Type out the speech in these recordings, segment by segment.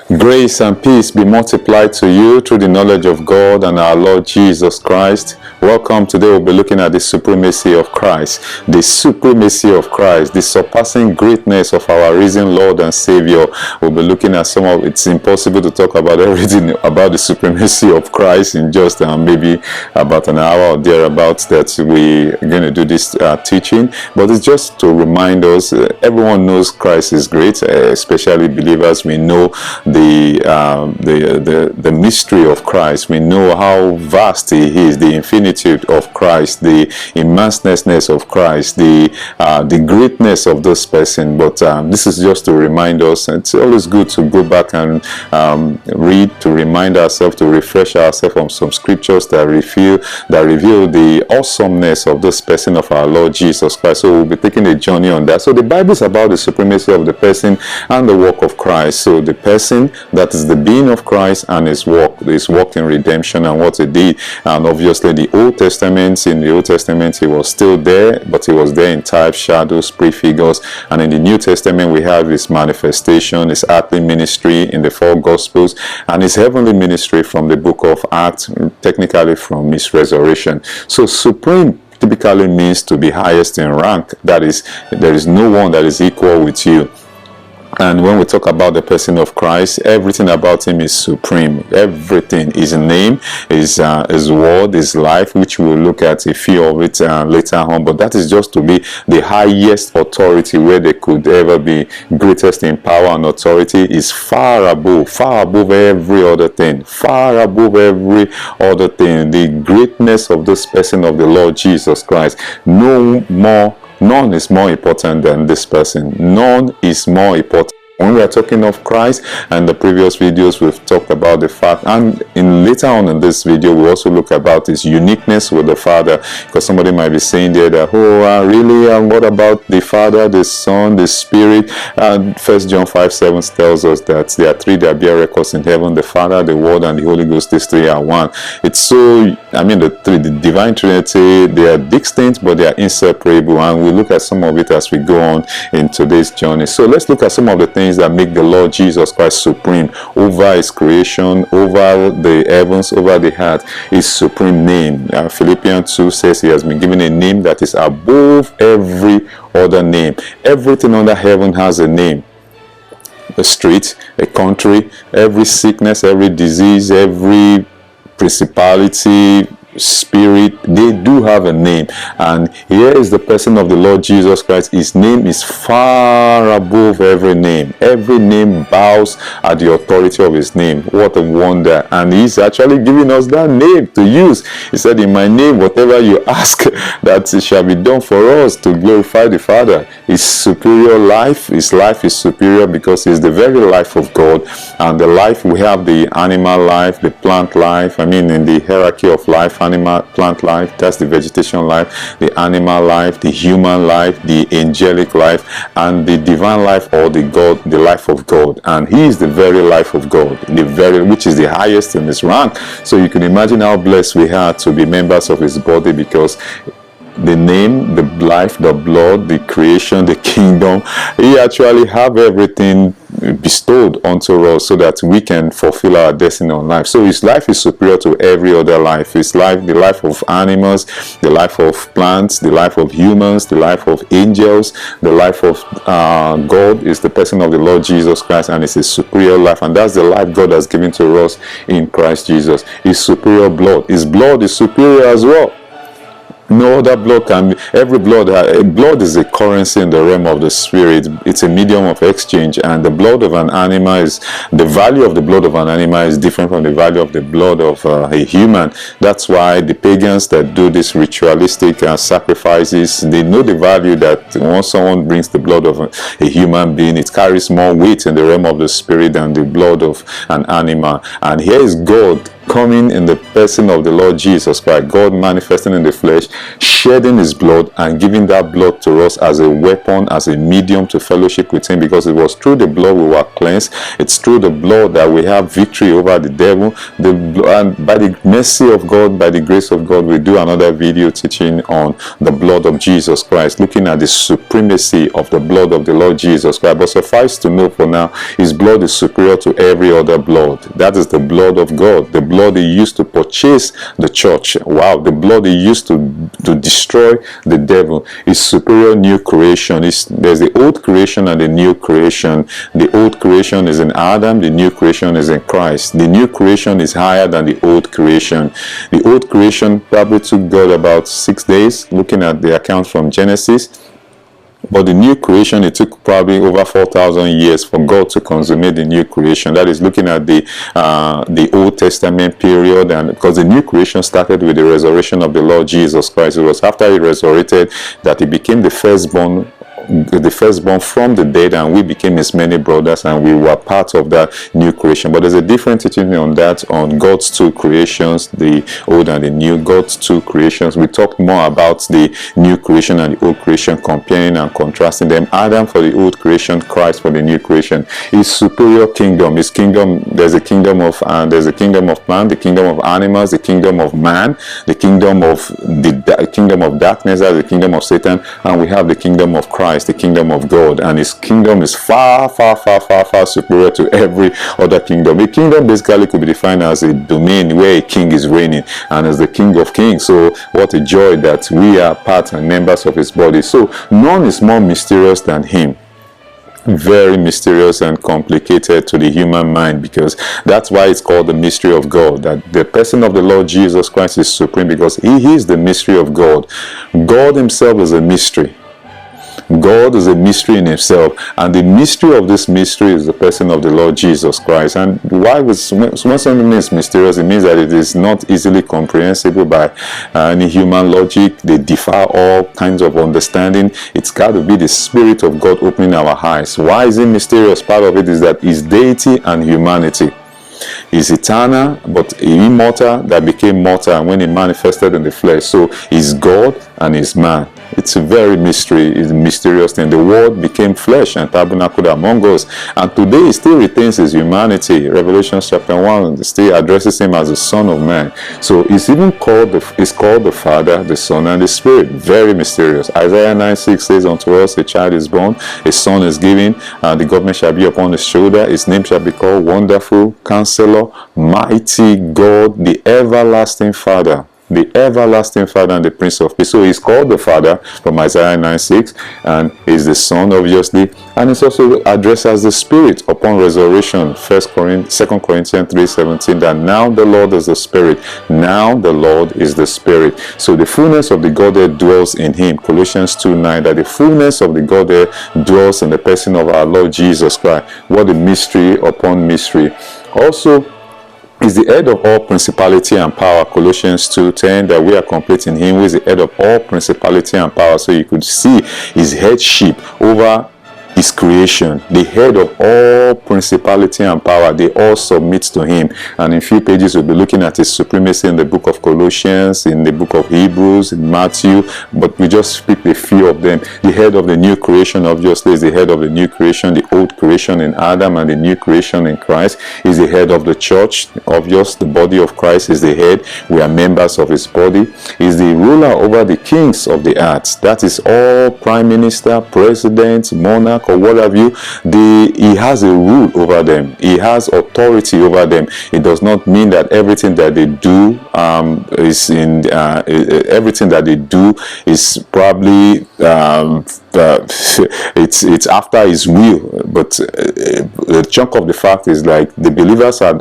Grace and peace be multiplied to you through the knowledge of God and our Lord Jesus Christ. Welcome. Today we'll be looking at the supremacy of Christ. The supremacy of Christ, the surpassing greatness of our risen Lord and Savior. We'll be looking at some of it's impossible to talk about everything about the supremacy of Christ in just maybe about an hour or thereabouts that we're going to do this teaching. But it's just to remind us, everyone knows Christ is great, especially believers. We know the mystery of Christ. We know how vast He is, the infinitude of Christ, the immenseness of Christ, the greatness of this person. But this is just to remind us. It's always good to go back and read, to remind ourselves, to refresh ourselves on some scriptures that reveal the awesomeness of this person of our Lord Jesus Christ. So we'll be taking a journey on that. So the Bible is about the supremacy of the person and the work of Christ. So the person, that is the being of Christ, and his work in redemption and what He did. And obviously in the Old Testament He was still there, but He was there in types, shadows, prefigures. And in the New Testament we have His manifestation, His earthly ministry in the four Gospels, and His heavenly ministry from the book of Acts, technically from His resurrection. So supreme typically means to be highest in rank. That is, there is no one that is equal with you. And when we talk about the person of Christ, everything about Him is supreme. Everything, His name, His word, His life, which we'll look at a few of it later on. But that is just to be the highest authority, where they could ever be greatest in power and authority, is far above every other thing, far above every other thing. The greatness of this person of the Lord Jesus Christ, none is more important than this person. None is more important. When we are talking of Christ, and the previous videos we've talked about the fact, and later on in this video we also look about His uniqueness with the Father, because somebody might be saying there that, really, what about the Father, the Son, the Spirit? 1 John 5:7 tells us that there are three that bear records in heaven: the Father, the Word, and the Holy Ghost. These three are one. It's so, the divine Trinity, they are distinct but they are inseparable, and we look at some of it as we go on in today's journey. So let's look at some of the things that make the Lord Jesus Christ supreme over His creation, over the heavens, over the earth. His supreme name, Philippians 2 says He has been given a name that is above every other name. Everything under heaven has a name. A street, a country, every sickness, every disease, every principality, spirit, they do have a name. And here is the person of the Lord Jesus Christ. His name is far above every name. Every name bows at the authority of His name. What a wonder. And He's actually giving us that name to use. He said, in my name, whatever you ask, that it shall be done for us to glorify the Father. His superior life, His life is superior because He's the very life of God. And the life, we have the animal life, the plant life. In the hierarchy of life, animal, plant life, that's the vegetation life, the animal life, the human life, the angelic life, and the divine life, or the life of God. And He is the very life of God, which is the highest in His rank. So you can imagine how blessed we are to be members of His body, because the name, the life, the blood, the creation, the kingdom, He actually have everything bestowed unto us so that we can fulfill our destiny on life. So His life is superior to every other life. His life, the life of animals, the life of plants, the life of humans, the life of angels, the life of God is the person of the Lord Jesus Christ, and it's His superior life, and that's the life God has given to us in Christ Jesus. His superior blood, His blood is superior as well. No other blood can be. Every blood is a currency in the realm of the spirit. It's a medium of exchange, and the blood of an animal is, the value of the blood of an animal is different from the value of the blood of a human. That's why the pagans that do these ritualistic sacrifices, they know the value that once someone brings the blood of a human being, it carries more weight in the realm of the spirit than the blood of an animal. And here is God coming in the person of the Lord Jesus Christ, God manifesting in the flesh, shedding his blood and giving that blood to us as a weapon, as a medium to fellowship with him, because it was through the blood we were cleansed. It's through the blood that we have victory over the devil. And by the mercy of God, by the grace of God, we do another video teaching on the blood of Jesus Christ, looking at the supremacy of the blood of the Lord Jesus Christ. But suffice to know for now, his blood is superior to every other blood. That is the blood of God, the blood he used to purchase the church. Wow, the blood he used to destroy the devil is superior new creation. There's the old creation and the new creation. The old creation is in Adam, the new creation is in Christ. The new creation is higher than the old creation. The old creation probably took God about 6 days, looking at the account from Genesis. But the new creation, it took probably over 4,000 years for God to consummate the new creation. That is looking at the Old Testament period, and because the new creation started with the resurrection of the Lord Jesus Christ. It was after he resurrected that he became the firstborn from the dead, and we became his many brothers, and we were part of that new creation. But there's a different teaching on that, on God's two creations, the old and the new. God's two creations, we talked more about the new creation and the old creation, comparing and contrasting them. Adam for the old creation, Christ for the new creation. His superior kingdom, his kingdom, there's a kingdom of man, the kingdom of animals, the kingdom of man, the kingdom of darkness, that's the kingdom of Satan, and we have the kingdom of Christ, the kingdom of God, and his kingdom is far superior to every other kingdom. A kingdom basically could be defined as a domain where a king is reigning and is the King of Kings. So what a joy that we are part and members of his body. So none is more mysterious than him. Very mysterious and complicated to the human mind, because that's why it's called the mystery of God, that the person of the Lord Jesus Christ is supreme, because he is the mystery of God. God himself is a mystery. God is a mystery in himself, and the mystery of this mystery is the person of the Lord Jesus Christ. And when something is mysterious, it means that it is not easily comprehensible by any human logic. They defy all kinds of understanding. It's got to be the Spirit of God opening our eyes. Why is it mysterious? Part of it is that his deity and humanity. He's eternal but immortal that became mortal when he manifested in the flesh. So he's God and he's man. It's a very mystery. It's a mysterious thing. The word became flesh and tabernacled among us, and today he still retains his humanity. Revelation chapter 1 still addresses him as the Son of Man. So he's even called the Father, the Son, and the Spirit. Very mysterious. Isaiah 9:6 says, unto us a child is born, a son is given, and the government shall be upon his shoulder. His name shall be called Wonderful, Counselor, Mighty God, the Everlasting Father. The everlasting Father and the Prince of Peace. So he's called the Father from Isaiah 9:6, and he's the Son, obviously, and it's also addressed as the Spirit upon resurrection. 2 Corinthians 3:17, that now the Lord is the Spirit. Now the Lord is the Spirit. So the fullness of the Godhead dwells in him. Colossians 2:9, that the fullness of the Godhead dwells in the person of our Lord Jesus Christ. What a mystery upon mystery. Also, is the head of all principality and power. Colossians 2:10, that we are complete in him who is the head of all principality and power. So you could see his headship over his creation. The head of all principality and power, they all submit to him. And in a few pages we'll be looking at his supremacy in the book of Colossians, in the book of Hebrews, in Matthew, but we just speak a few of them. The head of the new creation, obviously, is the head of the new creation. The old creation in Adam and the new creation in Christ is the head of the church. Obvious, the body of Christ is the head. We are members of his body. He's the ruler over the kings of the earth. That is all prime minister, president, monarch, or what have you. He has a rule over them. He has authority over them. It does not mean that everything that they do is probably it's after his will, but the chunk of the fact is, like, the believers are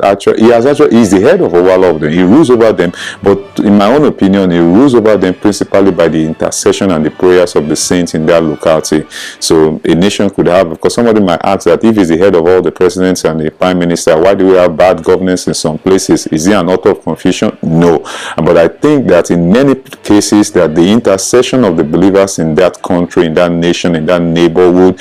he's the head of all of them. He rules over them, but in my own opinion, he rules over them principally by the intercession and the prayers of the saints in that locality. So a nation could have, because somebody might ask that if he's the head of all the presidents and the prime minister, why do we have bad governance in some places? Is he an author of confusion? No. But I think that in many cases that the intercession of the believers in that country, in that nation, in that neighborhood,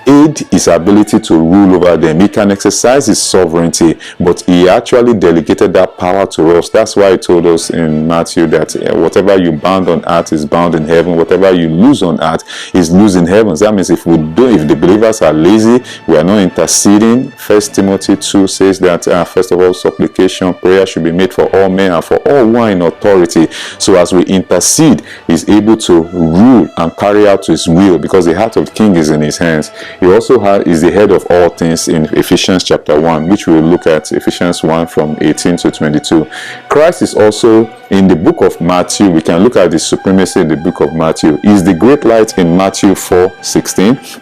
aid his ability to rule over them. He can exercise his sovereignty, but he actually delegated that power to us. That's why he told us in Matthew that whatever you bound on earth is bound in heaven, whatever you lose on earth is loose in heaven. That means if the believers are lazy, we are not interceding. First Timothy 2 says that first of all, supplication, prayer should be made for all men and for all who are in authority. So as we intercede, he's able to rule and carry out his will, because the heart of the king is in his hands. He also is the head of all things in Ephesians chapter 1, which we will look at, Ephesians 1 from 18 to 22. Christ is also in the book of Matthew. We can look at the supremacy in the book of Matthew. He is the great light in Matthew 4:16.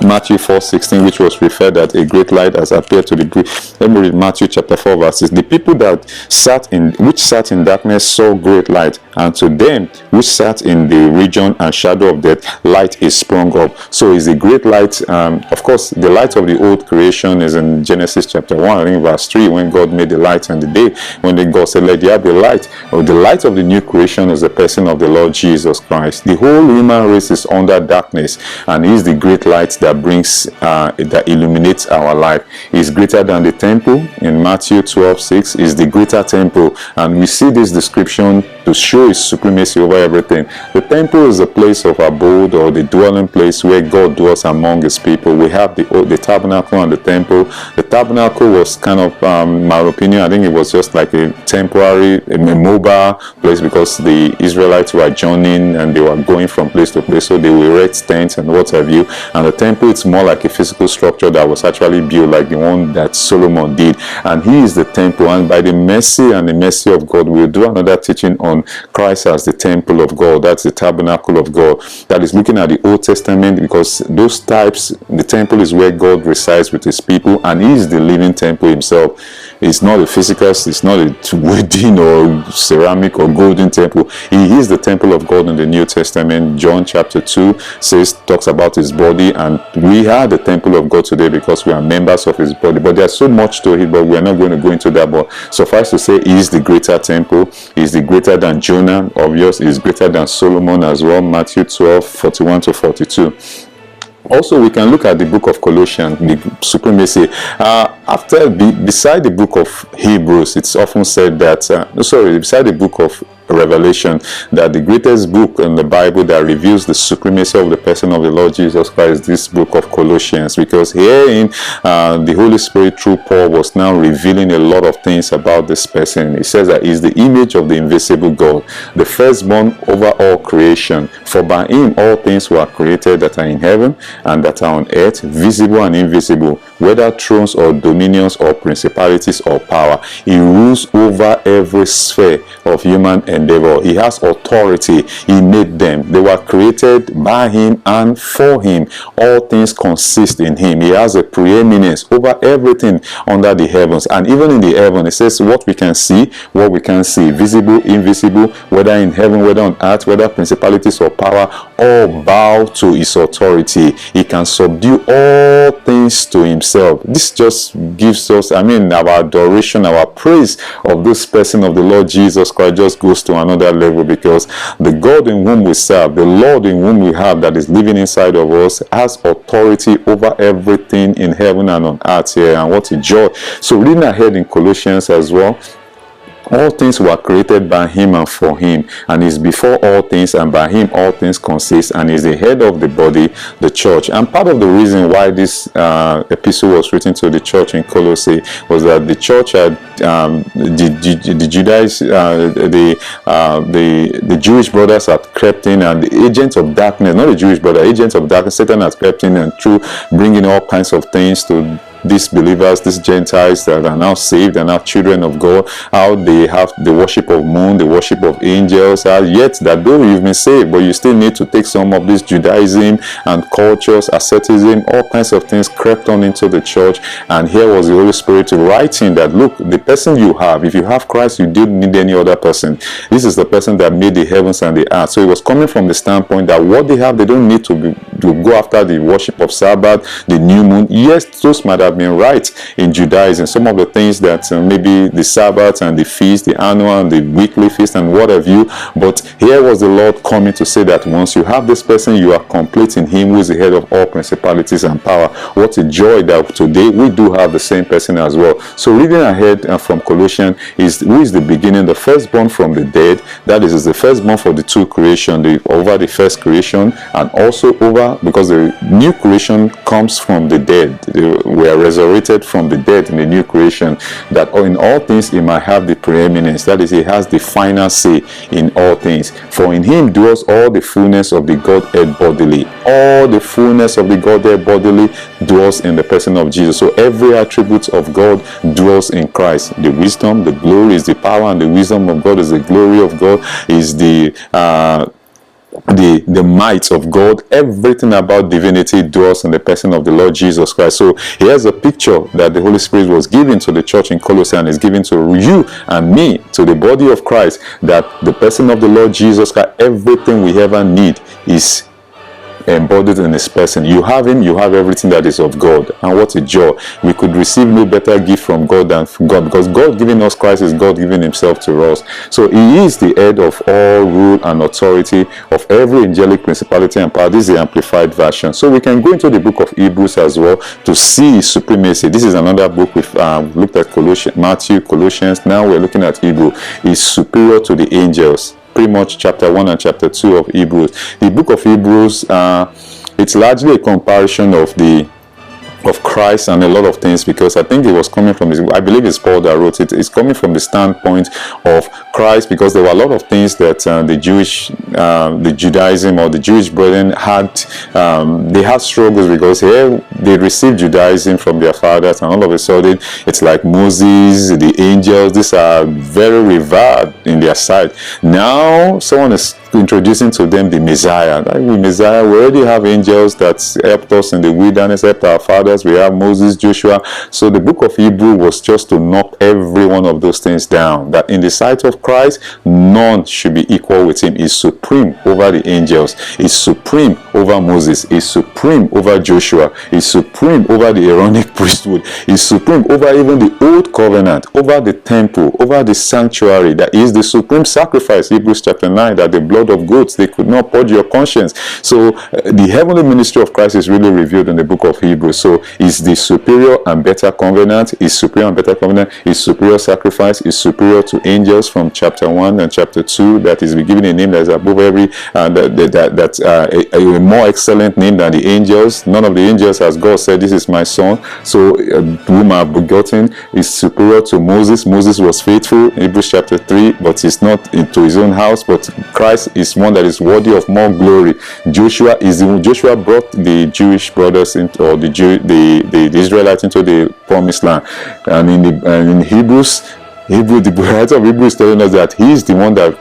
Matthew 4:16, which was referred that a great light has appeared to the great. Let me read Matthew chapter 4 verses. The people that sat in darkness saw great light, and to them which sat in the region and shadow of death, light is sprung up. So is a great light. Of course, the light of the old creation is in Genesis chapter 1, I think verse 3, when God made the light and the day, when God said, let there be light. Or the light of the new creation is the person of the Lord Jesus Christ. The whole human race is under darkness, and he is the great light that brings that illuminates our life. Is greater than the temple in Matthew 12:6. Is the greater temple, and we see this description to show his supremacy over everything. The temple is a place of abode, or the dwelling place where God dwells among his people. We have the tabernacle and the temple. The tabernacle was kind of, my opinion, I think it was just like a temporary, a mobile place, because the Israelites were journeying and they were going from place to place, so they will erect tents and what have you. And the temple, it's more like a physical structure that was actually built like the one that Solomon did, and he is the temple. And by the mercy and the mercy of God, we'll do another teaching on Christ as the temple of God. That's the tabernacle of God. That is looking at the Old Testament, because those types, the temple is where God resides with his people, and he is the living temple himself. It's not a physical, it's not a wooden or ceramic or golden temple. He is the temple of God in the New Testament. John chapter 2 talks about his body, and we are the temple of God today because we are members of his body. But there's so much to it, but we are not going to go into that. But suffice to say, he is the greater temple. He is the greater than Jonah, obvious. He is greater than Solomon as well. Matthew 12:41 to 42. Also, we can look at the book of Colossians, the supremacy. Beside the book of Hebrews, it's often said that, beside the book of Revelation, that the greatest book in the Bible that reveals the supremacy of the person of the Lord Jesus Christ, this book of Colossians, because herein the Holy Spirit through Paul was now revealing a lot of things about this person. He says that he is the image of the invisible God, the firstborn over all creation. For by him all things were created that are in heaven and that are on earth, visible and invisible, whether thrones or dominions or principalities or power. He rules over every sphere of human endeavor. He has authority. He made them. They were created by him and for him. All things consist in him. He has a preeminence over everything under the heavens. And even in the heaven, it says what we can see, what we can't see, visible, invisible, whether in heaven, whether on earth, whether principalities or power, all bow to his authority. He can subdue all things to himself. This just gives us, our adoration, our praise of this person of the Lord Jesus Christ just goes to another level, because the God in whom we serve, the Lord in whom we have that is living inside of us, has authority over everything in heaven and on earth here. And what a joy. So reading ahead in Colossians as well, all things were created by him and for him, and is before all things, and by him all things consist, and is the head of the body, the church. And part of the reason why this epistle was written to the church in Colossae was that the church had the Judaizers, the Jewish brothers had crept in, and the agents of darkness, not the Jewish brother, agents of darkness, Satan had crept in, and through bringing all kinds of things to these believers, these Gentiles that are now saved and now children of God, how they have the worship of moon, the worship of angels, yet that though you've been saved, but you still need to take some of this Judaism and cultures, asceticism, all kinds of things crept on into the church. And here was the Holy Spirit writing that, look, the person you have, if you have Christ, you don't need any other person. This is the person that made the heavens and the earth. So it was coming from the standpoint that what they have, they don't need to to go after the worship of Sabbath, the new moon. Yes, those might have been right in Judaism. Some of the things that maybe the Sabbath and the feast, the annual and the weekly feast and what have you. But here was the Lord coming to say that once you have this person, you are complete in him who is the head of all principalities and power. What a joy that today we do have the same person as well. So reading ahead from Colossians, is who is the beginning, the firstborn from the dead. That is the firstborn for the two creation, over the first creation, and also over, because the new creation comes from the dead. We are resurrected from the dead in the new creation, that in all things he might have the preeminence. That is, he has the final say in all things. For in him dwells all the fullness of the Godhead bodily. All the fullness of the Godhead bodily dwells in the person of Jesus. So every attribute of God dwells in Christ. The wisdom, the glory is the power, and the wisdom of God is the glory of God, is the might of God. Everything about divinity dwells in the person of the Lord Jesus Christ. So here's a picture that the Holy Spirit was giving to the church in Colossae, and is given to you and me, to the body of Christ, that the person of the Lord Jesus Christ, everything we ever need is embodied in his person. You have him, you have everything that is of God. And what a joy. We could receive no better gift from God than from God, because God giving us Christ is God giving himself to us. So he is the head of all rule and authority of every angelic principality and power. This is the amplified version. So we can go into the book of Hebrews as well to see his supremacy. This is another book. We've looked at Colossians, Matthew, Colossians. Now we're looking at Hebrew. He's superior to the angels. Pretty much chapter 1 and chapter 2 of Hebrews. The book of Hebrews, it's largely a comparison of Christ and a lot of things, because I think it was coming from I believe it's Paul that wrote it. It's coming from the standpoint of Christ, because there were a lot of things that the Judaism or the Jewish brethren had. They had struggles, because here they received Judaism from their fathers, and all of a sudden it's like Moses, the angels, these are very revered in their sight. Now someone is introducing to them the Messiah. Like the Messiah, we already have angels that helped us in the wilderness, helped our fathers. We have Moses, Joshua. So the book of Hebrew was just to knock every one of those things down, that in the sight of Christ, none should be equal with him. He's supreme over the angels. He's supreme over Moses. He's supreme over Joshua. He's supreme over the Aaronic priesthood. He's supreme over even the old covenant, over the temple, over the sanctuary. That is the supreme sacrifice. Hebrews chapter 9, that the blood of goats, they could not purge your conscience. So the heavenly ministry of Christ is really revealed in the book of Hebrews. So is the superior and better covenant, is superior and better covenant, is superior sacrifice, is superior to angels from chapter 1 and chapter 2, that is given a name that is above every, a more excellent name than the angels. None of the angels, as God said, this is my son, so whom I have begotten, is superior to Moses. Moses was faithful, Hebrews chapter 3, but he's not into his own house, but Christ is one that is worthy of more glory. Joshua brought the Jewish brothers into, or the Israelites into the promised land, and in Hebrews, the writer of Hebrews is telling us that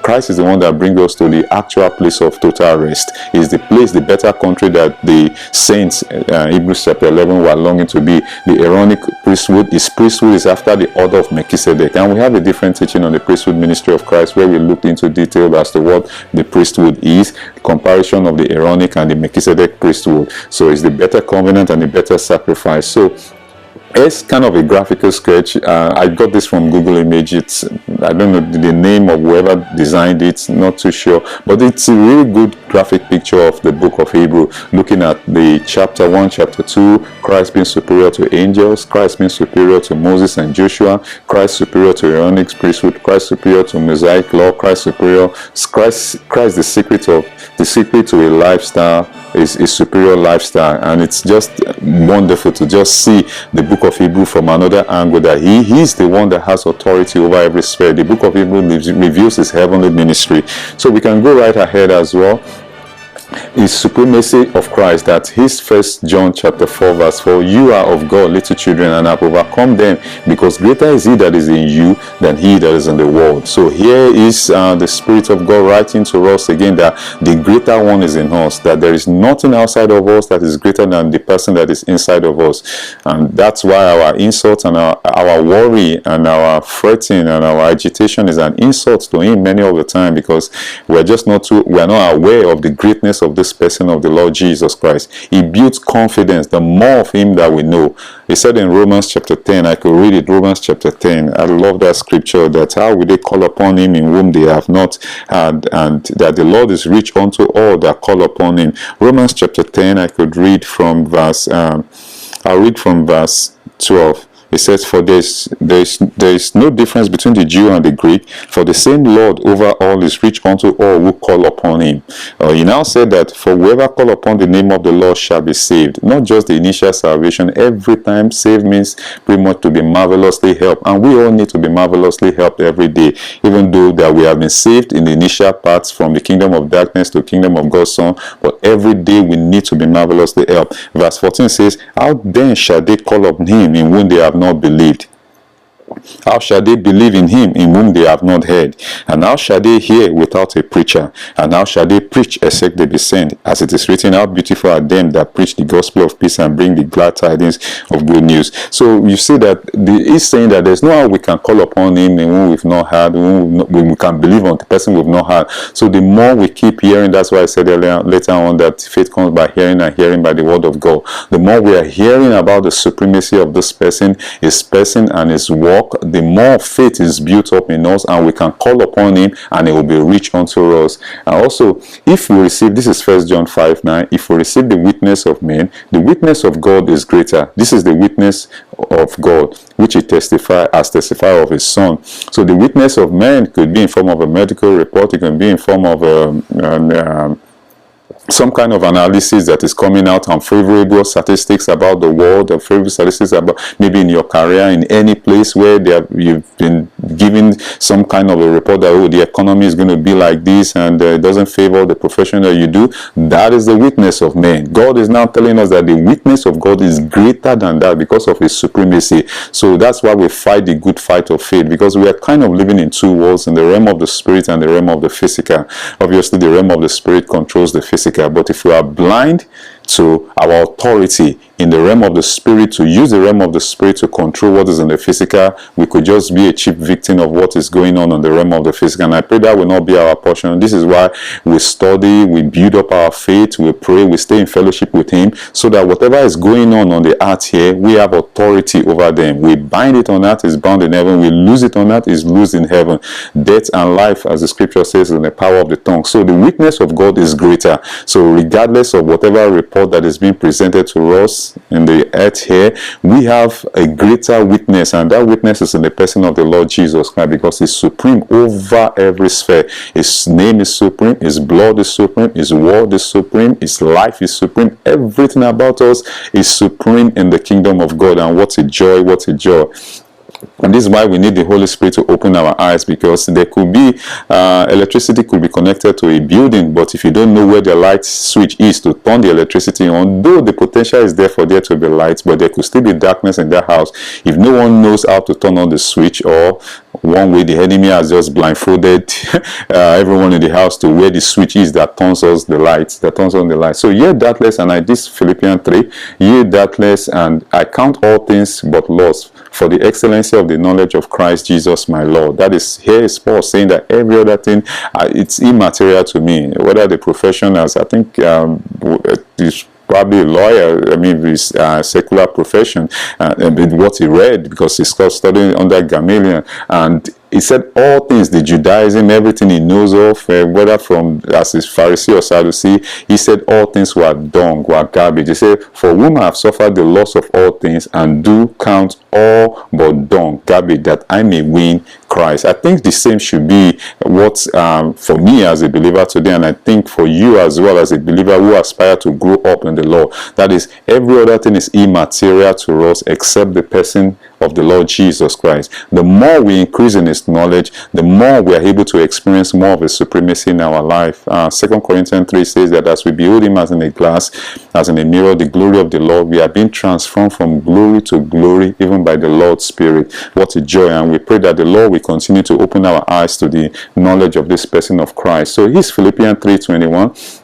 Christ is the one that brings us to the actual place of total rest. Is the place, the better country that the saints, Hebrews chapter 11, were longing to be. The Aaronic priesthood is after the order of Melchizedek, and we have a different teaching on the priesthood ministry of Christ, where we looked into detail as to what the priesthood is, comparison of the Aaronic and the Melchizedek priesthood. So it's the better covenant and the better sacrifice. So it's kind of a graphical sketch. I got this from Google Images. I don't know the name of whoever designed it, not too sure, but it's a really good graphic picture of the book of Hebrew, looking at the chapter 1, chapter 2, Christ being superior to angels, Christ being superior to Moses and Joshua, Christ superior to Aaronic priesthood, Christ superior to Mosaic law, Christ superior, Christ the secret to a lifestyle is a superior lifestyle. And it's just wonderful to just see the book of Hebrew from another angle, that he's the one that has authority over every sphere. The book of Hebrew reveals his heavenly ministry. So we can go right ahead as well. Is supremacy of Christ, that his 1 John chapter 4 verse 4, you are of God, little children, and have overcome them, because greater is he that is in you than he that is in the world. So here is the Spirit of God writing to us again that the greater one is in us, that there is nothing outside of us that is greater than the person that is inside of us. And that's why our insult and our worry and our fretting and our agitation is an insult to him many of the time, because we're not aware of the greatness of this person of the Lord Jesus Christ. It builds confidence. The more of him that we know. He said in Romans chapter 10, I could read it, Romans chapter 10. I love that scripture, that how will they call upon him in whom they have not had, and that the Lord is rich unto all that call upon him. Romans chapter 10, I could read from verse, I'll read from verse 12. It says, for there is no difference between the Jew and the Greek, for the same Lord over all is rich unto all who call upon him. He now said that, for whoever call upon the name of the Lord shall be saved. Not just the initial salvation. Every time saved means pretty much to be marvelously helped. And we all need to be marvelously helped every day. Even though that we have been saved in the initial parts from the kingdom of darkness to the kingdom of God's Son. But every day we need to be marvelously helped. Verse 14 says, how then shall they call upon him in whom they have not believed? How shall they believe in him in whom they have not heard? And how shall they hear without a preacher? And how shall they preach except they be sent? As it is written, how beautiful are them that preach the gospel of peace and bring the glad tidings of good news. So you see that he's saying that there's no how we can call upon him in whom we've not heard, when we can believe on the person we've not heard. So the more we keep hearing, that's why I said earlier, later on, that faith comes by hearing and hearing by the word of God. The more we are hearing about the supremacy of this person, his person and his work, the more faith is built up in us, and we can call upon him and it will be rich unto us. And also, if we receive, this is 1 John 5:9, if we receive the witness of men, the witness of God is greater. This is the witness of God, which he testified of his Son. So the witness of men could be in form of a medical report, it can be in form of some kind of analysis that is coming out, unfavorable statistics about the world, unfavorable statistics about maybe in your career, in any place where you've been given some kind of a report that, oh, the economy is going to be like this, and it doesn't favor the profession that you do. That is the witness of men. God is now telling us that the witness of God is greater than that because of his supremacy. So that's why we fight the good fight of faith, because we are kind of living in two worlds, in the realm of the spirit and the realm of the physical. Obviously, the realm of the spirit controls the physical. But if we are blind to our authority in the realm of the spirit, to use the realm of the spirit to control what is in the physical, we could just be a cheap victim of what is going on in the realm of the physical. And I pray that will not be our portion. This is why we study, we build up our faith, we pray, we stay in fellowship with him, so that whatever is going on the earth here, we have authority over them. We bind it on earth, is bound in heaven. We lose it on earth, is loosed in heaven. Death and life, as the scripture says, is in the power of the tongue. So the witness of God is greater. So regardless of whatever report that is being presented to us in the earth here, we have a greater witness, and that witness is in the person of the Lord Jesus Christ, because he's supreme over every sphere. His name is supreme, his blood is supreme, his word is supreme, his life is supreme. Everything about us is supreme in the kingdom of God. And what a joy, what a joy. And this is why we need the Holy Spirit to open our eyes, because there could be electricity could be connected to a building, but if you don't know where the light switch is to turn the electricity on, though the potential is there for there to be light, but there could still be darkness in that house. If no one knows how to turn on the switch, or one way the enemy has just blindfolded everyone in the house to where the switch is that turns on the light. So ye doubtless, and this Philippians 3, ye doubtless, and I count all things but loss for the excellency of the knowledge of Christ Jesus my Lord. That is, here is Paul saying that every other thing, it's immaterial to me, whether the profession, as I think is probably a lawyer, I mean, his secular profession, and what he read, because he's studying under Gamaliel, and he said all things, the Judaism, everything he knows of, whether from as his Pharisee or Sadducee, he said all things were dung, were garbage. He said, for whom I have suffered the loss of all things, and do count all but dung, garbage, that I may win Christ. I think the same should be what for me as a believer today, and I think for you as well as a believer who aspire to grow up in the Lord. That is, every other thing is immaterial to us except the person of the Lord Jesus Christ. The more we increase in his knowledge, the more we are able to experience more of his supremacy in our life. 2 Corinthians 3 says that as we behold him as in a glass, as in a mirror, the glory of the Lord, we are being transformed from glory to glory, even by the Lord's Spirit. What a joy. And we pray that the Lord will continue to open our eyes to the knowledge of this person of Christ. So here's Philippians 3:21.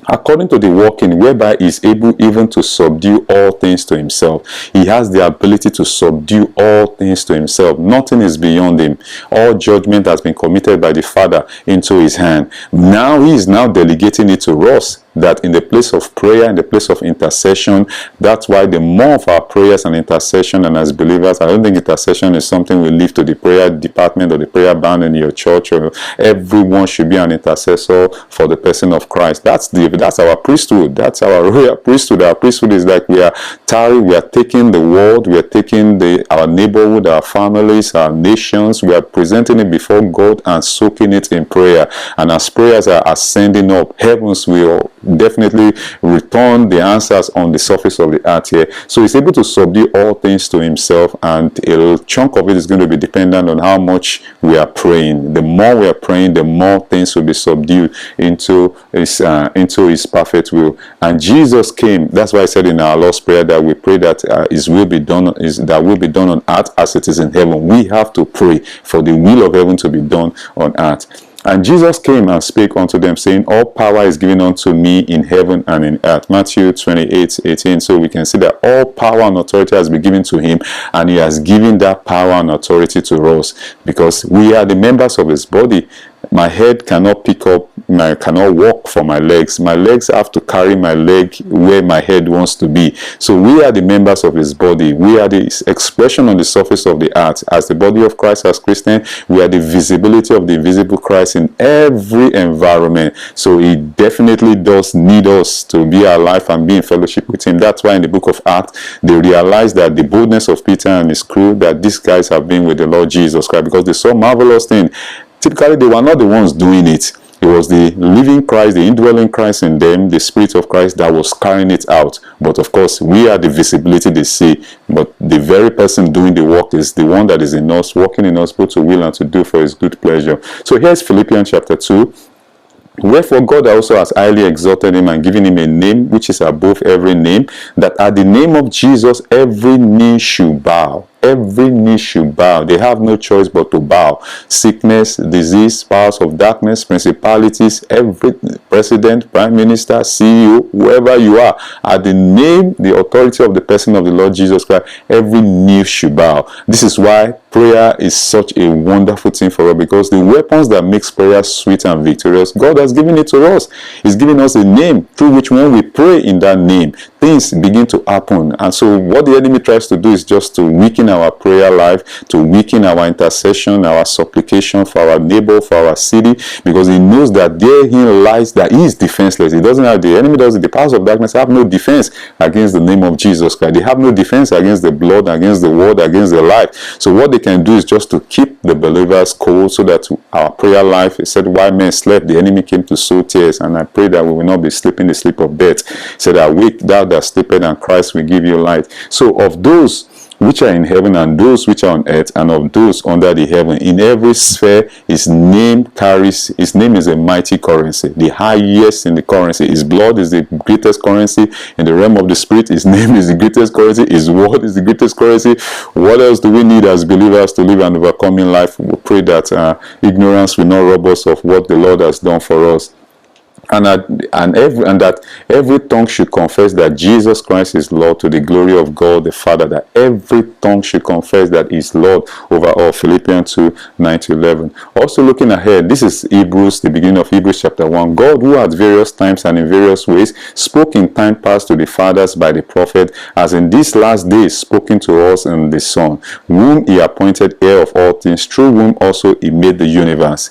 According to the working whereby he is able even to subdue all things to himself. He has the ability to subdue all things to himself. Nothing is beyond him. All judgment has been committed by the Father into his hand. Now he is now delegating it to us. that in the place of prayer, in the place of intercession, that's why the more of our prayers and intercession, and as believers, I don't think intercession is something we leave to the prayer department or the prayer band in your church. Or everyone should be an intercessor for the person of Christ. That's our priesthood. That's our royal priesthood. Our priesthood is like we are taking the world, we are taking our neighborhood, our families, our nations, we are presenting it before God and soaking it in prayer. And as prayers are ascending up, heavens will definitely return the answers on the surface of the earth here. So he's able to subdue all things to himself, and a chunk of it is going to be dependent on how much we are praying. The more we are praying, the more things will be subdued into his perfect will. And Jesus came. That's why I said in our Lord's Prayer that we pray that his will be done, that will be done on earth as it is in heaven. We have to pray for the will of heaven to be done on earth. And Jesus came and spake unto them, saying, all power is given unto me in heaven and in earth. Matthew 28:18. So we can see that all power and authority has been given to him, and he has given that power and authority to us, because we are the members of his body. My head cannot pick up, cannot walk for my legs. My legs have to carry my leg where my head wants to be. So we are the members of his body. We are the expression on the surface of the earth. As the body of Christ, as Christian, we are the visibility of the invisible Christ in every environment. So he definitely does need us to be alive and be in fellowship with him. That's why in the book of Acts, they realized that the boldness of Peter and his crew, that these guys have been with the Lord Jesus Christ, because they saw marvelous things. Typically, they were not the ones doing it. It was the living Christ, the indwelling Christ in them, the Spirit of Christ that was carrying it out. But of course, we are the visibility they see. But the very person doing the work is the one that is in us, working in us, both to will and to do for his good pleasure. So here's Philippians chapter 2. Wherefore God also has highly exalted him and given him a name which is above every name, that at the name of Jesus every knee should bow. Every knee should bow. They have no choice but to bow. Sickness, disease, powers of darkness, principalities, every president, prime minister, CEO, whoever you are, at the name, the authority of the person of the Lord Jesus Christ, every knee should bow. This is why prayer is such a wonderful thing for us, because the weapons that makes prayer sweet and victorious, God has given it to us. He's given us a name through which when we pray in that name, things begin to happen. And so what the enemy tries to do is just to weaken our prayer life, to weaken our intercession, our supplication for our neighbor, for our city, because he knows that therein lies that he is defenseless. He doesn't have, the enemy doesn't, the powers of darkness have no defense against the name of Jesus Christ. They have no defense against the blood, against the word, against the life. So what they can do is just to keep the believers cold, so that our prayer life, it said, while men slept, the enemy came to sow tears. And I pray that we will not be sleeping the sleep of death. He said, awake thou that sleepest, and Christ will give you light. So of those which are in heaven and those which are on earth, and of those under the heaven, in every sphere his name is a mighty currency, the highest in the currency. His blood is the greatest currency in the realm of the spirit. His name is the greatest currency. His word is the greatest currency. What else do we need as believers to live an overcoming life? We pray that ignorance will not rob us of what the Lord has done for us. And that every tongue should confess that Jesus Christ is Lord, to the glory of God the Father. That every tongue should confess that He is Lord over all. Philippians 2:9-11. Also looking ahead, this is Hebrews, the beginning of Hebrews chapter 1. God, who at various times and in various ways spoke in time past to the fathers by the prophet, has in these last days spoken to us in the Son, whom He appointed heir of all things, through whom also He made the universe.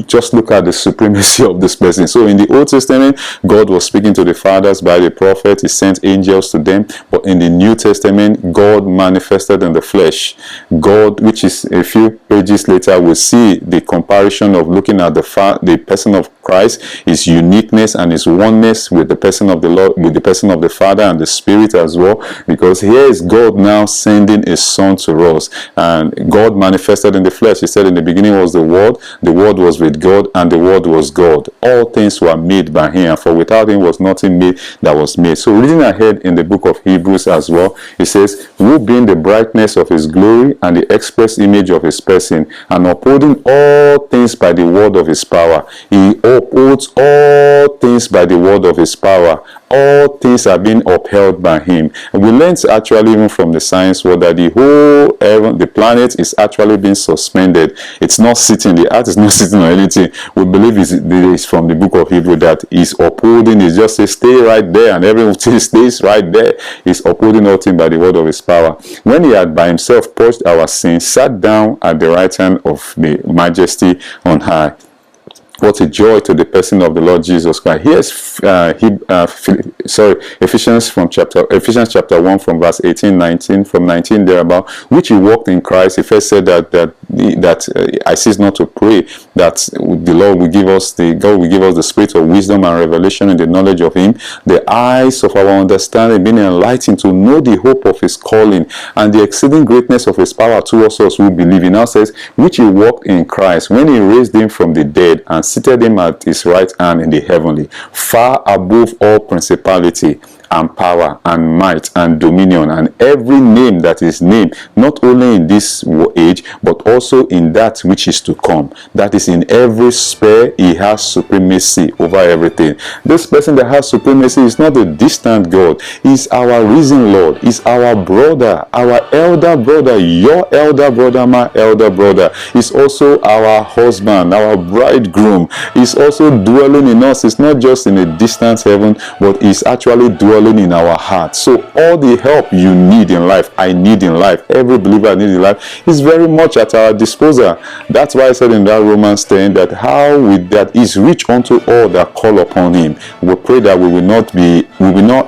Just look at the supremacy of this person. So in the Old Testament, God was speaking to the fathers by the prophet. He sent angels to them. But in the New Testament, God manifested in the flesh. God, which is a few pages later, we'll see the comparison of looking at the person of Christ, his uniqueness and his oneness with the person of the Lord, with the person of the Father and the Spirit as well. Because here is God now sending His Son to us. And God manifested in the flesh. He said, in the beginning was the Word was with God, and the Word was God. All things were made by Him, and for without Him was nothing made that was made. So reading ahead in the book of Hebrews as well, it says, who being the brightness of His glory and the express image of His person, and upholding all things by the word of His power, He upholds all things by the word of his power. All things are being upheld by him. And we learned actually even from the science world that the whole heaven, the planet is actually being suspended. It's not sitting, the earth is not sitting on anything. We believe it's from the book of Hebrew that is upholding. It just says stay right there, and everything stays right there. He's upholding all things by the word of his power. When he had by himself purged our sins, sat down at the right hand of the majesty on high. What a joy to the person of the Lord Jesus Christ. Here's Ephesians chapter 1 from verse 18, 19, from 19 thereabout, which he walked in Christ. He first said that I cease not to pray that the Lord will give us God will give us the spirit of wisdom and revelation in the knowledge of him, the eyes of our understanding being enlightened to know the hope of his calling and the exceeding greatness of his power towards us who believe. He now says, which he walked in Christ when he raised him from the dead and seated him at his right hand in the heavenly, far above all principality and power and might and dominion and every name that is named, not only in this age but also in that which is to come. That is, in every sphere he has supremacy over everything. This person that has supremacy is not a distant God. He's our risen Lord. He's our brother, our elder brother, your elder brother, my elder brother. He's also our husband, our bridegroom. He's also dwelling in us. It's not just in a distant heaven, but he's actually dwelling in our hearts. So all the help you need in life, I need in life, every believer needs in life, is very much at our disposal. That's why I said in that Romans 10 that how with that is rich unto all that call upon him. We pray that we will not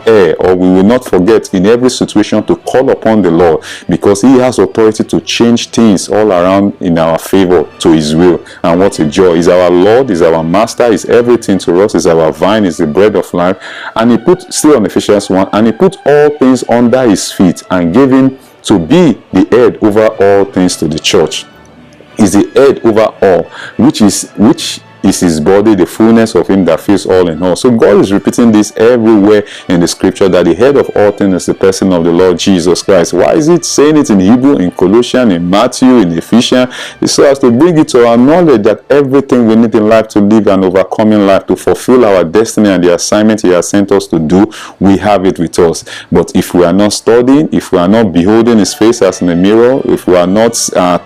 err, or we will not forget in every situation to call upon the Lord, because he has authority to change things all around in our favor to his will. And what a joy. He's our Lord, he's our master, he's everything to us, he's our vine, he's the bread of life. And he put, still on Ephesians 1, and he put all things under his feet and gave him to be the head over all things to the church. Is the head over all, which is his body, the fullness of him that fills all in all. So God is repeating this everywhere in the scripture, that the head of all things is the person of the Lord Jesus Christ. Why is it saying it in Hebrew, in Colossians, in Matthew, in Ephesians? It's so as to bring it to our knowledge that everything we need in life to live an overcoming life, to fulfill our destiny and the assignment he has sent us to do, we have it with us. But if we are not studying, if we are not beholding his face as in a mirror, if we are not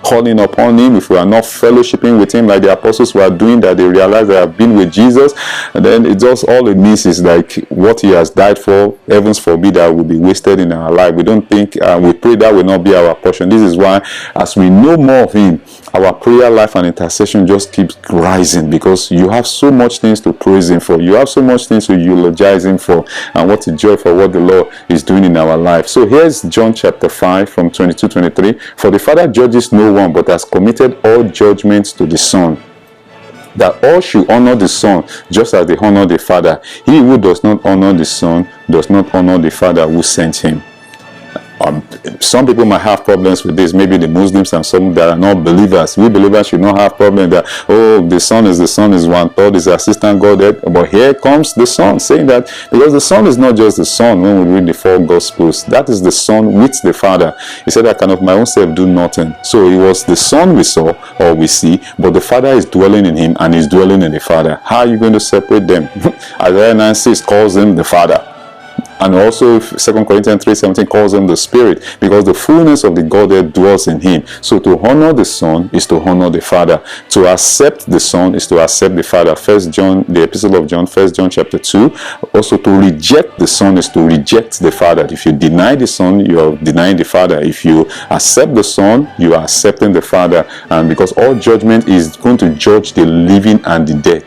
calling upon him, if we are not fellowshipping with him like the apostles were doing, that they realize they have been with Jesus, and then it just all it means is like what he has died for, heavens forbid, that will be wasted in our life. We don't think, we pray that will not be our portion. This is why, as we know more of him, our prayer life and intercession just keeps rising, because you have so much things to praise him for, you have so much things to eulogize him for, and what a joy for what the Lord is doing in our life. So here's John chapter 5 from 22-23. For the Father judges no one, but has committed all judgments to the Son, that all should honor the Son just as they honor the Father. He who does not honor the Son does not honor the Father who sent him. Some people might have problems with this, maybe the Muslims and some that are not believers. We believers should not have problem that, oh, the Son is one third, is assistant Godhead. But here comes the Son saying that, because the Son is not just the Son. When we read the 4 Gospels, that is the Son with the Father. He said, I can of my own self do nothing. So it was the Son we saw or we see, but the Father is dwelling in him and is dwelling in the Father. How are you going to separate them? Isaiah 9:6 calls him the Father. And also 2 Corinthians 3:17 calls him the Spirit, because the fullness of the Godhead dwells in him. So to honor the Son is to honor the Father. To accept the Son is to accept the Father. The Epistle of John, 1 John chapter 2. Also to reject the Son is to reject the Father. If you deny the Son, you are denying the Father. If you accept the Son, you are accepting the Father. And because all judgment is going to judge the living and the dead.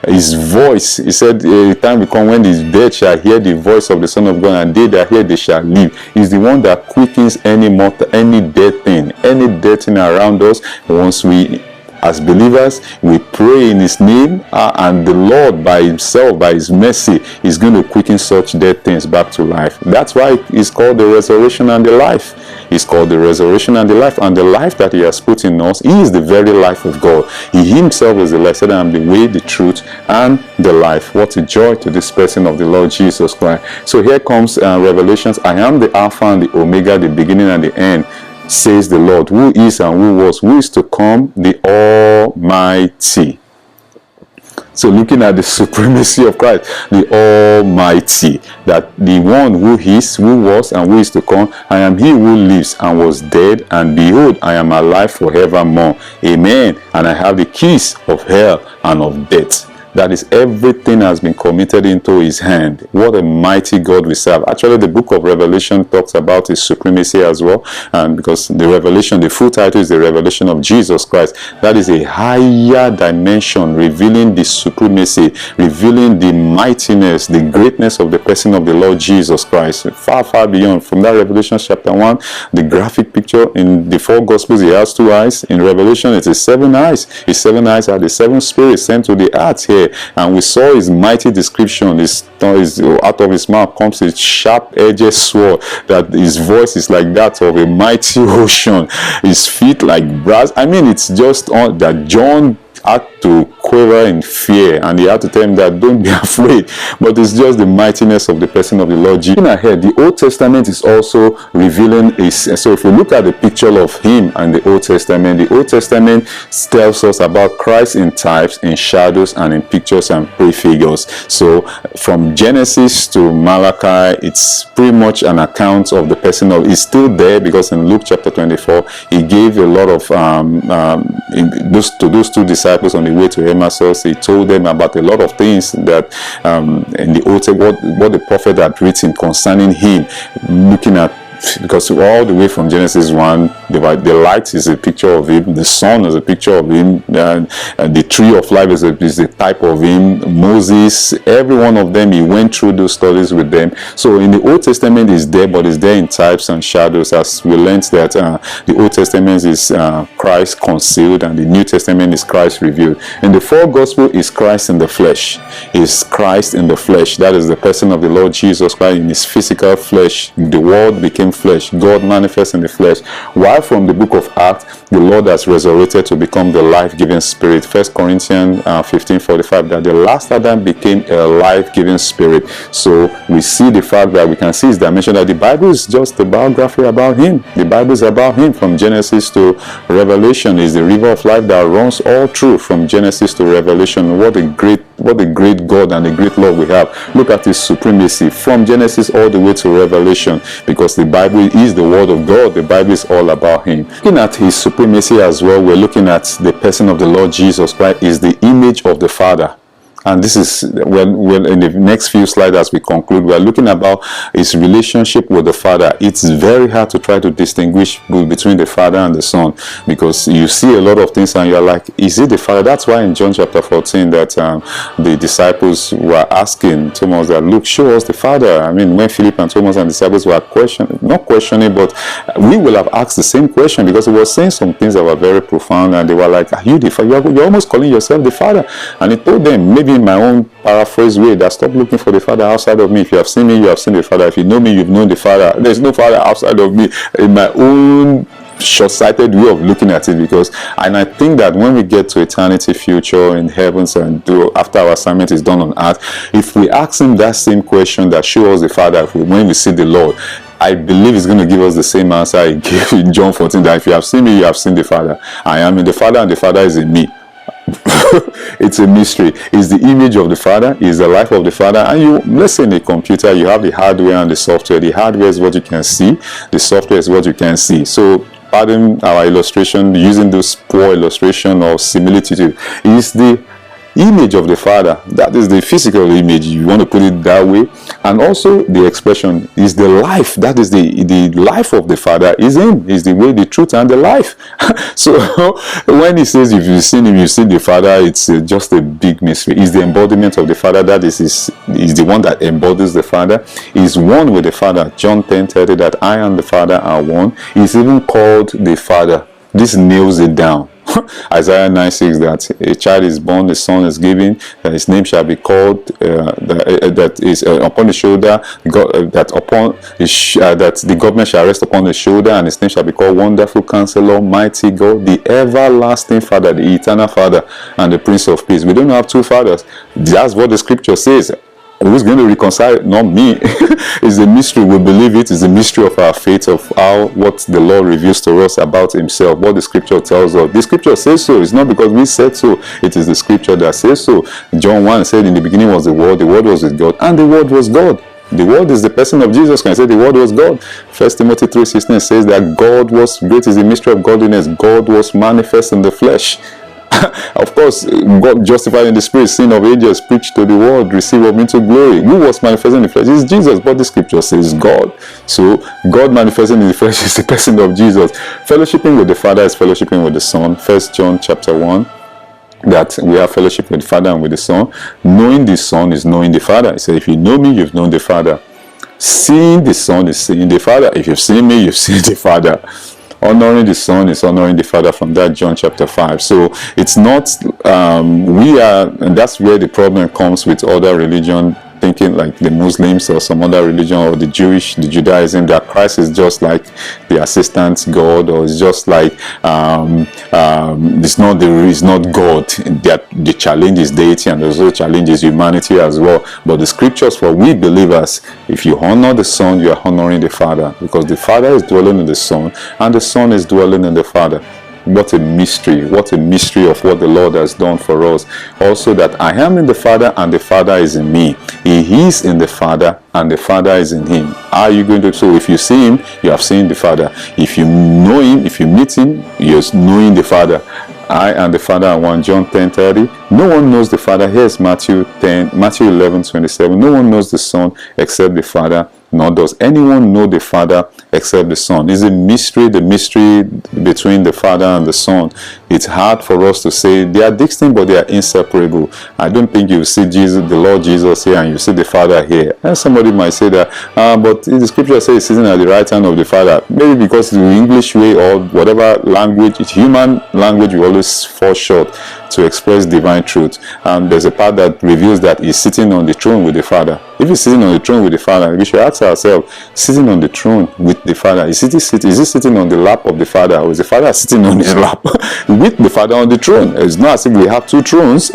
His voice, he said, a time will come when the dead shall hear the voice of the Son of God, and they that hear, they shall live. He's the one that quickens any dead thing around us. Once we, as believers, we pray in his name, and the Lord by himself, by his mercy, is going to quicken such dead things back to life. That's why it's called the resurrection and the life. It's called the resurrection and the life. And the life that he has put in us, he is the very life of God. He himself is the life. He said, I am the way, the truth, and the life. What a joy to this person of the Lord Jesus Christ. So here comes Revelations. I am the Alpha and the Omega, the beginning and the end, says the Lord, who is and who was, who is to come, the Almighty. So looking at the supremacy of Christ, the Almighty, that the one who is, who was, and who is to come, I am he who lives and was dead, and behold, I am alive forevermore. Amen. And I have the keys of hell and of death. That is, everything has been committed into his hand. What a mighty God we serve. Actually, the book of Revelation talks about his supremacy as well. And because the revelation, the full title is the revelation of Jesus Christ. That is a higher dimension, revealing the supremacy, revealing the mightiness, the greatness of the person of the Lord Jesus Christ. Far, far beyond. From that Revelation chapter 1, the graphic picture in the four Gospels, he has 2 eyes. In Revelation, it is 7 eyes. His 7 eyes are the 7 spirits sent to the earth here. And we saw his mighty description. Out of his mouth comes a sharp-edged sword, that his voice is like that of a mighty ocean, his feet like brass. I mean, it's just on that John had to quiver in fear, and he had to tell him that don't be afraid. But it's just the mightiness of the person of the Lord Jesus. Looking ahead, the Old Testament is also revealing so if you look at the picture of him and the Old Testament tells us about Christ in types, in shadows, and in pictures and prefigures. So from Genesis to Malachi, it's pretty much an account of the person of, it's still there, because in Luke chapter 24 he gave a lot of those 2 disciples on the way to Emmaus. He told them about a lot of things that in the Old Testament, what the prophet had written concerning him, looking at, because all the way from Genesis 1, the light is a picture of him, the sun is a picture of him, and the tree of life is a type of him, Moses, every one of them, he went through those stories with them. So in the Old Testament is there, but it's there in types and shadows, as we learned that the Old Testament is Christ concealed, and the New Testament is Christ revealed. In the 4 Gospels is Christ in the flesh. Is Christ in the flesh. That is the person of the Lord Jesus Christ in his physical flesh. The Word became flesh. God manifests in the flesh. While from the book of Acts, the Lord has resurrected to become the life-giving spirit. 1 Corinthians 15:45, that the last Adam became a life-giving spirit. So we see the fact that we can see his dimension, that the Bible is just a biography about him. The Bible is about him from Genesis to Revelation. Is the river of life that runs all through from Genesis to Revelation. What a great God and a great love we have. Look at his supremacy from Genesis all the way to Revelation, because the Bible is the word of God. The Bible is all about him. Looking at his supremacy as well, we're looking at the person of the Lord Jesus Christ is the image of the Father. And this is when in the next few slides, as we conclude, we're looking about his relationship with the Father. It's very hard to try to distinguish between the Father and the Son, because you see a lot of things and you're like, is it the Father? That's why in John chapter 14 that the disciples were asking Thomas that, look, show us the Father. I mean, when Philip and Thomas and the disciples were not questioning, but we will have asked the same question, because he was saying some things that were very profound, and they were like, are you the Father? You're almost calling yourself the Father. And he told them, maybe in my own paraphrase way, that stop looking for the Father outside of me. If you have seen me, you have seen the Father. If you know me, you've known the Father. There's no Father outside of me. In my own short-sighted way of looking at it, and I think that when we get to eternity future in heavens, and after our assignment is done on earth, if we ask him that same question, that show us the Father, when we see the Lord, I believe he's going to give us the same answer he gave in John 14, that if you have seen me, you have seen the Father. I am in the Father, and the Father is in me. It's a mystery. It's the image of the Father, it's the life of the Father. And let's say in a computer, you have the hardware and the software. The hardware is what you can see, the software is what you can see. So pardon our illustration, using this poor illustration or similitude, is the image of the Father. That is the physical image, you want to put it that way. And also the expression is the life. That is the life of the Father is him, is the way, the truth, and the life. So when he says if you've seen him, you've seen the Father, it's just a big mystery. Is the embodiment of the Father. That is the one that embodies the Father, is one with the Father. John 10:30, that I and the Father are one. He's even called the Father. This nails it down. Isaiah 9:6, that a child is born, a son is given, that his name shall be called, that is upon his shoulder, that the government shall rest upon his shoulder, and his name shall be called Wonderful Counselor, Mighty God, the Everlasting Father, the Eternal Father, and the Prince of Peace. We don't have 2 fathers. That's what the scripture says. Who's going to reconcile? Not me. It's a mystery. We believe it is a mystery of our faith, of what the Lord reveals to us about himself, what the scripture tells us. The scripture says so. It's not because we said so. It is the scripture that says so. John 1 said, in the beginning was the Word was with God, and the Word was God. The Word is the person of Jesus Christ. Say the Word was God. 1 Timothy 3:16 says that God was great is the mystery of godliness. God was manifest in the flesh. Of course, God justified in the spirit, sin of angels, preached to the world, receive up into glory. Who was manifesting in the flesh? It's Jesus, but the scripture says God. So God manifesting in the flesh is the person of Jesus. Fellowshipping with the Father is fellowshipping with the Son. 1 John chapter 1, that we have fellowship with the Father and with the Son. Knowing the Son is knowing the Father. He said, if you know me, you've known the Father. Seeing the Son is seeing the Father. If you've seen me, you've seen the Father. Honoring the Son is honoring the Father, from that John chapter 5. So it's not, and that's where the problem comes with other religion, thinking like the Muslims or some other religion, or the Judaism, that Christ is just like the assistant God, or it's just like it's not God. That the challenge is deity, and also challenge is humanity as well. But the scriptures for we believers, if you honor the Son, you are honoring the Father, because the Father is dwelling in the Son, and the Son is dwelling in the Father. What a mystery. What a mystery of what the Lord has done for us. Also that I am in the Father and the Father is in me. He is in the Father and the Father is in him. How are you going to? So if you see him, you have seen the Father. If you know him, if you meet him, you're knowing the Father. I and the Father are one. John 10:30. No one knows the Father. Here's Matthew 11:27. No one knows the Son except the Father, nor does anyone know the Father except the Son. It's a mystery, the mystery between the Father and the Son. It's hard for us to say they are distinct, but they are inseparable. I don't think you see Jesus, the Lord Jesus here, and you see the Father here. And somebody might say that, but the scripture says he's sitting at the right hand of the Father. Maybe because the English way or whatever language, it's human language, we always fall short to express divine truth. There's a part that reveals that he's sitting on the throne with the Father. If he's sitting on the throne with the Father, we should ask ourselves, sitting on the throne with the Father, is he sitting on the lap of the Father, or is the Father sitting on his lap with the Father on the throne? It's not as if we have two thrones.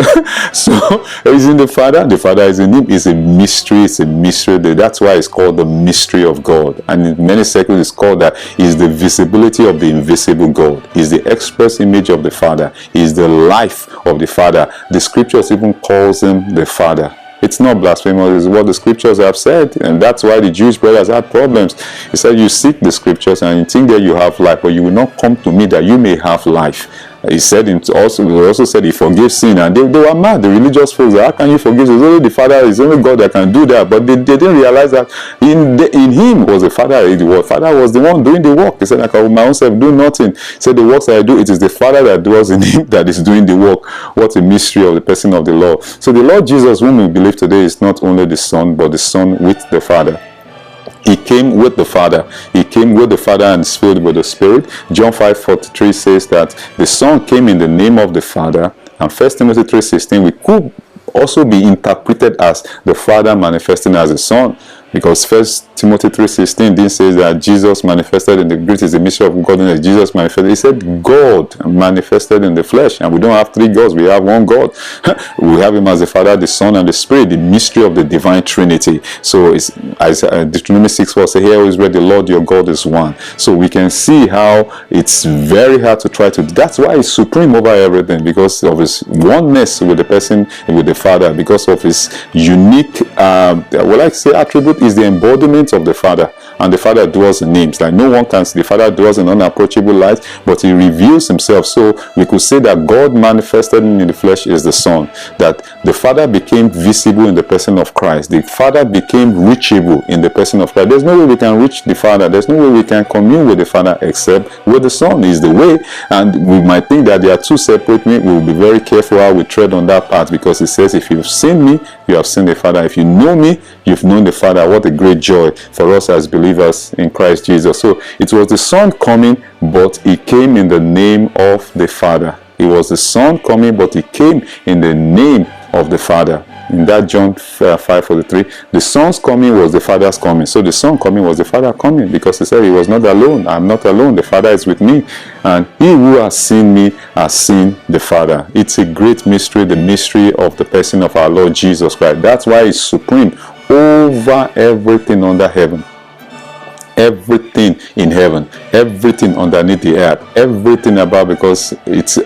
So he's in the Father is in him. It's a mystery. It's a mystery. That's why it's called the mystery of God. And in many circles it's called that is the visibility of the invisible God. He's the express image of the Father. He's the life of the Father. The scriptures even calls him the Father. It's not blasphemous, it's what the scriptures have said, and that's why the Jewish brothers had problems. He said, you seek the scriptures and you think that you have life, but you will not come to me that you may have life. He said he also said he forgives sin, and they were mad, the religious folks. How can you forgive? It's only the Father, it's only God that can do that. But they didn't realize that in him was the Father. The Father was the one doing the work. He said, I can of my own self do nothing. He said, the works that I do, it is the Father that dwells in him that is doing the work. What a mystery of the person of the Lord. So the Lord Jesus, whom we believe today, is not only the Son, but the Son with the Father. He came with the Father. He came with the Father and is filled with the Spirit. John 5:43 says that the Son came in the name of the Father. And 1 Timothy 3:16, we could also be interpreted as the Father manifesting as the Son. Because 1 Timothy 3:16 didn't say that Jesus manifested in the great is the mystery of godliness. Jesus manifested. He said God manifested in the flesh. And we don't have three gods. We have one God. We have him as the Father, the Son, and the Spirit. The mystery of the divine Trinity. So it's as Deuteronomy 6:4 says, here is where the Lord your God is one. So we can see how it's very hard to try to. That's why he's supreme over everything, because of his oneness with the person, with the Father, because of his unique, attribute is the embodiment of the Father, and the Father dwells in names. Like no one can see. The Father dwells in unapproachable light, but he reveals himself. So we could say that God manifested in the flesh is the Son, that the Father became visible in the person of Christ. The Father became reachable in the person of Christ. There's no way we can reach the Father. There's no way we can commune with the Father except with the Son. Is the way. And we might think that they are two separate. We will be very careful how we tread on that path, because it says, if you've seen me, you have seen the Father. If you know me, you've known the Father. What a great joy for us as believers in Christ Jesus. So it was the Son coming, but he came in the name of the Father. It was the Son coming, but he came in the name of the Father. in that John 5:43, the Son's coming was the Father's coming. So the Son coming was the Father coming, because he said he was not alone. I'm not alone. The Father is with me. And he who has seen me has seen the Father. It's a great mystery, the mystery of the person of our Lord Jesus Christ. That's why he's supreme over everything under heaven. Everything in heaven, everything underneath the earth, everything about, because it's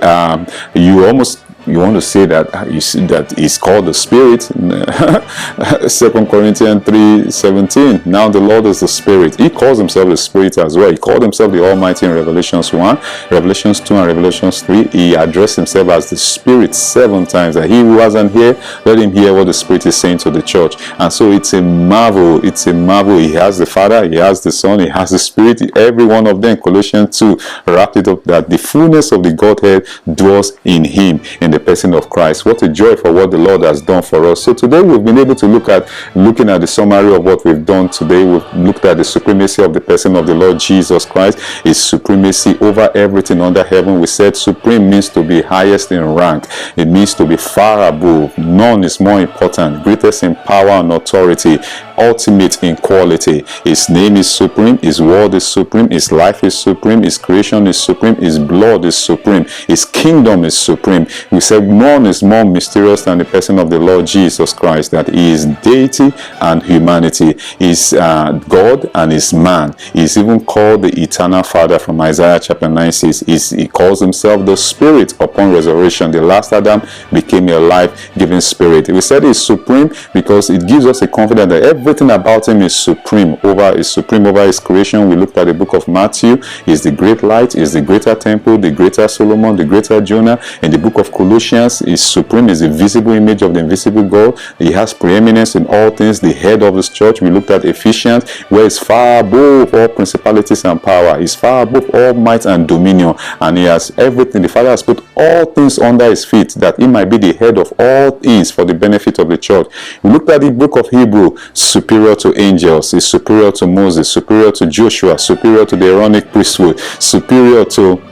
you want to say that you see that he's called the Spirit. 2 Corinthians 3:17. Now the Lord is the Spirit. He calls himself the Spirit as well. He called himself the Almighty in Revelations 1, Revelations 2, and Revelations 3. He addressed himself as the Spirit 7 times. That he who hasn't heard, let him hear what the Spirit is saying to the church. And so it's a marvel. It's a marvel. He has the Father, he has the Son, he has the Spirit. Every one of them, Colossians 2, wrapped it up that the fullness of the Godhead dwells in him, in the person of Christ. What a joy for what the Lord has done for us. So today we've been able to looking at the summary of what we've done today. We've looked at the supremacy of the person of the Lord Jesus Christ, his supremacy over everything under heaven. We said supreme means to be highest in rank. It means to be far above. None is more important, greatest in power and authority, ultimate in quality. His name is supreme, his word is supreme, his life is supreme, his creation is supreme, his blood is supreme, his kingdom is supreme. We said none is more mysterious than the person of the Lord Jesus Christ, that he is deity and humanity. He's God and is man. He's even called the eternal Father from Isaiah chapter 9 says. He calls himself the Spirit upon resurrection. The last Adam became a life-giving spirit. We said he's supreme because it gives us a confidence that everything about him is supreme over his creation. We looked at the book of Matthew. He's the great light, he's the greater temple, the greater Solomon, the greater Jonah. In the book of Colossians, is supreme, is the visible image of the invisible God. He has preeminence in all things, the head of this church. We looked at Ephesians, where he's far above all principalities and power. He's far above all might and dominion, and he has everything. The Father has put all things under his feet, that he might be the head of all things for the benefit of the church. We looked at the book of Hebrew, superior to angels, is superior to Moses, superior to Joshua, superior to the Aaronic priesthood, superior to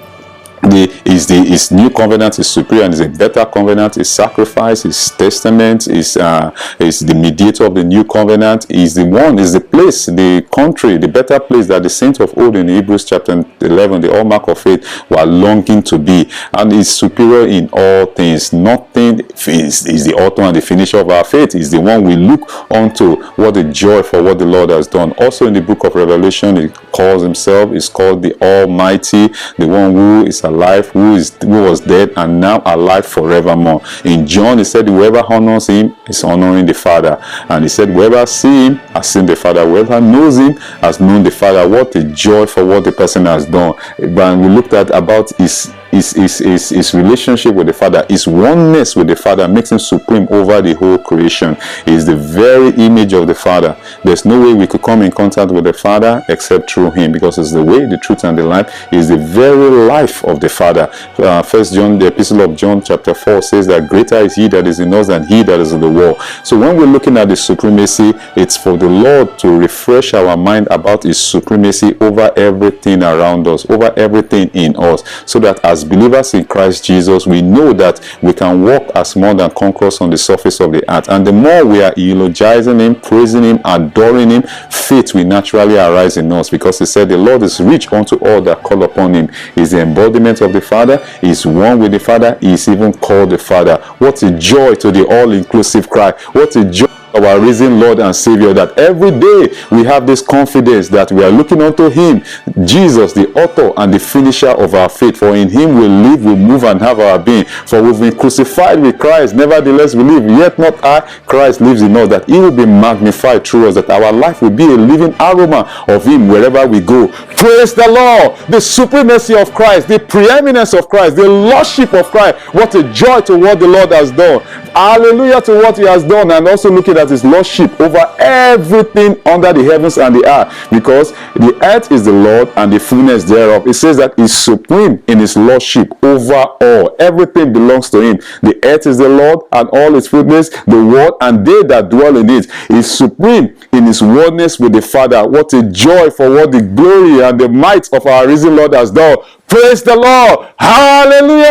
his new covenant is superior and is a better covenant. His sacrifice, his testament is the mediator of the new covenant. Is the place, the country, the better place that the saints of old in Hebrews chapter 11, the hallmark of faith, were longing to be, and is superior in all things. Nothing is the author and the finisher of our faith. Is the one we look unto. What a joy for what the Lord has done. Also in the book of Revelation, he calls himself, is called the Almighty, the one who is alive, who was dead and now alive forevermore. In John, he said, whoever honors him is honoring the Father. And he said, whoever sees him has seen the Father. Whoever knows him has known the Father. What a joy for what the person has done. And we looked at about his relationship with the Father, his oneness with the Father makes him supreme over the whole creation. He is the very image of the Father. There's no way we could come in contact with the Father except through him, because it's the way, the truth, and the life. He is the very life of the Father. First John, the epistle of John chapter 4 says that greater is he that is in us than he that is in the world. So when we're looking at the supremacy, it's for the Lord to refresh our mind about his supremacy over everything around us, over everything in us, so that as believers in Christ Jesus, we know that we can walk as more than conquerors on the surface of the earth. And the more we are eulogizing him, praising him, adoring him, faith will naturally arise in us, because he said the Lord is rich unto all that call upon him. He is the embodiment of the Father. He is one with the Father. He is even called the Father. What a joy to the all-inclusive cry. What a joy, our risen Lord and Savior, that every day we have this confidence that we are looking unto him, Jesus, the author and the finisher of our faith. For in him we live, we move, and have our being. For we've been crucified with Christ, nevertheless we live, yet not I, Christ lives in us, that he will be magnified through us, that our life will be a living aroma of him wherever we go. Praise the Lord. The supremacy of Christ, the preeminence of Christ, the lordship of Christ. What a joy to what the Lord has done. Hallelujah to what he has done. And also looking at his lordship over everything under the heavens and the earth, because the earth is the Lord and the fullness thereof. It says that he's supreme in his lordship over all. Everything belongs to him. The earth is the Lord and all its fullness, the world and they that dwell in it. He's supreme in his oneness with the Father. What a joy for what the glory and the might of our risen Lord has done. Praise the Lord. Hallelujah.